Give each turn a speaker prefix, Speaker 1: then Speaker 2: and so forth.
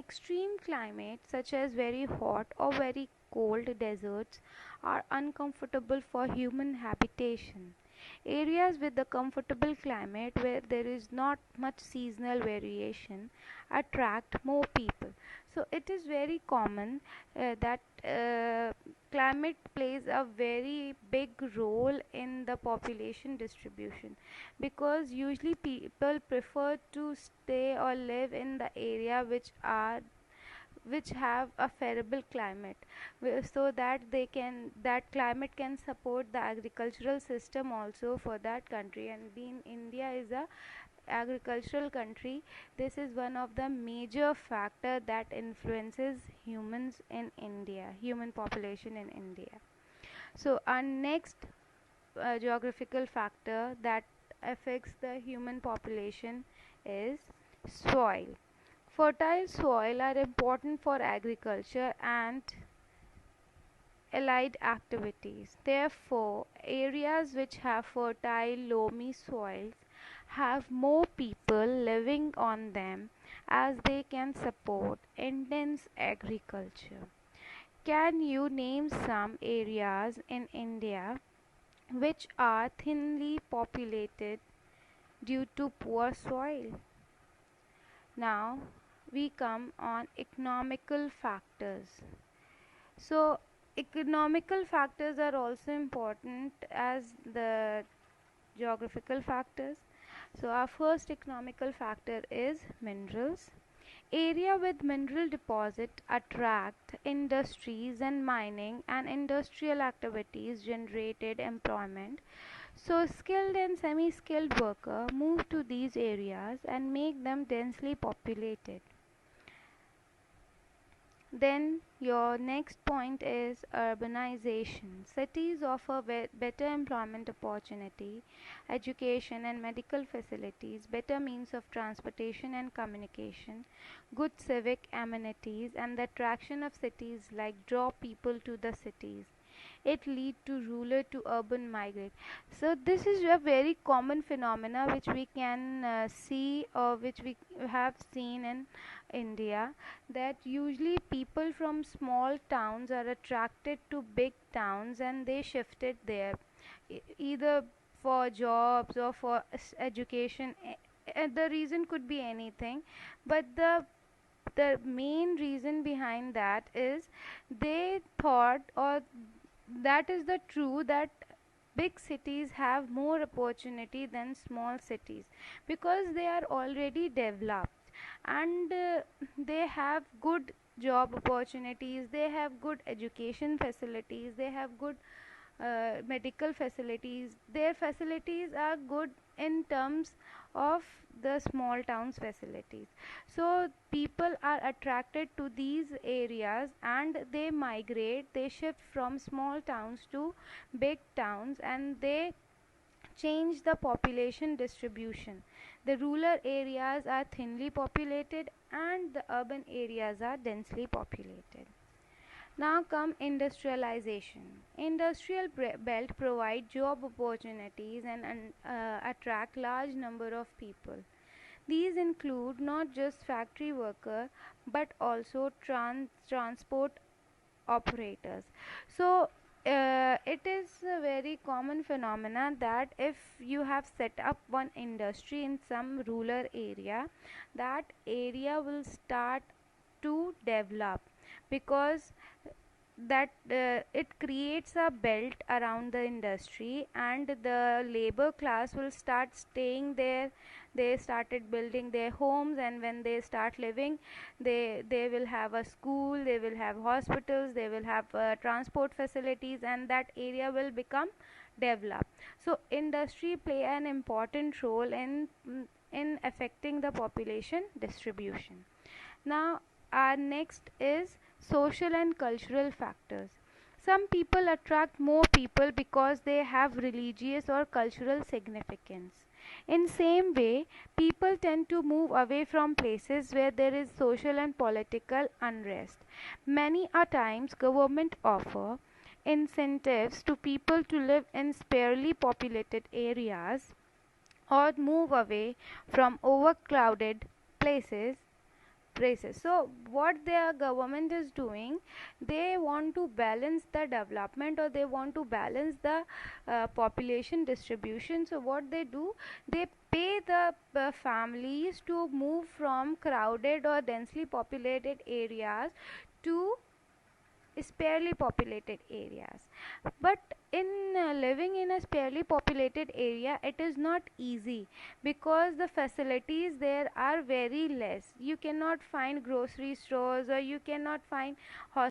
Speaker 1: Extreme climates such as very hot or very cold deserts are uncomfortable for human habitation. Areas with a comfortable climate where there is not much seasonal variation attract more people. So it is very common that climate plays a very big role in the population distribution, because usually people prefer to stay or live in the area which have a favorable climate, so that that climate can support the agricultural system also for that country. And being India is a agricultural country, this is one of the major factor that influences human population in India. So our next geographical factor that affects the human population is soil. Fertile soil are important for agriculture and allied activities. Therefore, areas which have fertile loamy soils have more people living on them, as they can support intense agriculture. Can you name some areas in India which are thinly populated due to poor soil? Now we come on economical factors. So economical factors are also important as the geographical factors. So our first economical factor is minerals. Area with mineral deposit attract industries, and mining and industrial activities generated employment. So skilled and semi-skilled workers move to these areas and make them densely populated. Then your next point is urbanization. Cities offer better employment opportunity, education and medical facilities, better means of transportation and communication, good civic amenities, and the attraction of cities like draw people to the cities. It lead to rural to urban migrate. So this is a very common phenomena which we can see, or which we have seen in India, that usually people from small towns are attracted to big towns and they shifted there, either for jobs or for education. The reason could be anything, but the main reason behind that is they thought, or that is the true, that big cities have more opportunity than small cities, because they are already developed, and they have good job opportunities, they have good education facilities, they have good medical facilities. Their facilities are good in terms of the small towns facilities. So people are attracted to these areas and they migrate, they shift from small towns to big towns, and they change the population distribution. The rural areas are thinly populated and the urban areas are densely populated. Now come industrialization. Industrial belt provide job opportunities and attract large number of people. These include not just factory worker but also transport operators. So it is a very common phenomena that if you have set up one industry in some rural area, that area will start to develop, because that it creates a belt around the industry and the labor class will start staying there. They started building their homes, and when they start living, they will have a school, they will have hospitals, they will have transport facilities, and that area will become developed. So industry play an important role in affecting the population distribution. Now our next is social and cultural factors. Some people attract more people because they have religious or cultural significance. In same way, people tend to move away from places where there is social and political unrest. Many a times government offer incentives to people to live in sparsely populated areas or move away from overcrowded places braces. So what their government is doing, they want to balance the development, or they want to balance the population distribution. So what they do, they pay the families to move from crowded or densely populated areas to sparsely populated areas. But in living in a sparsely populated area, it is not easy, because the facilities there are very less. You cannot find grocery stores, or you cannot find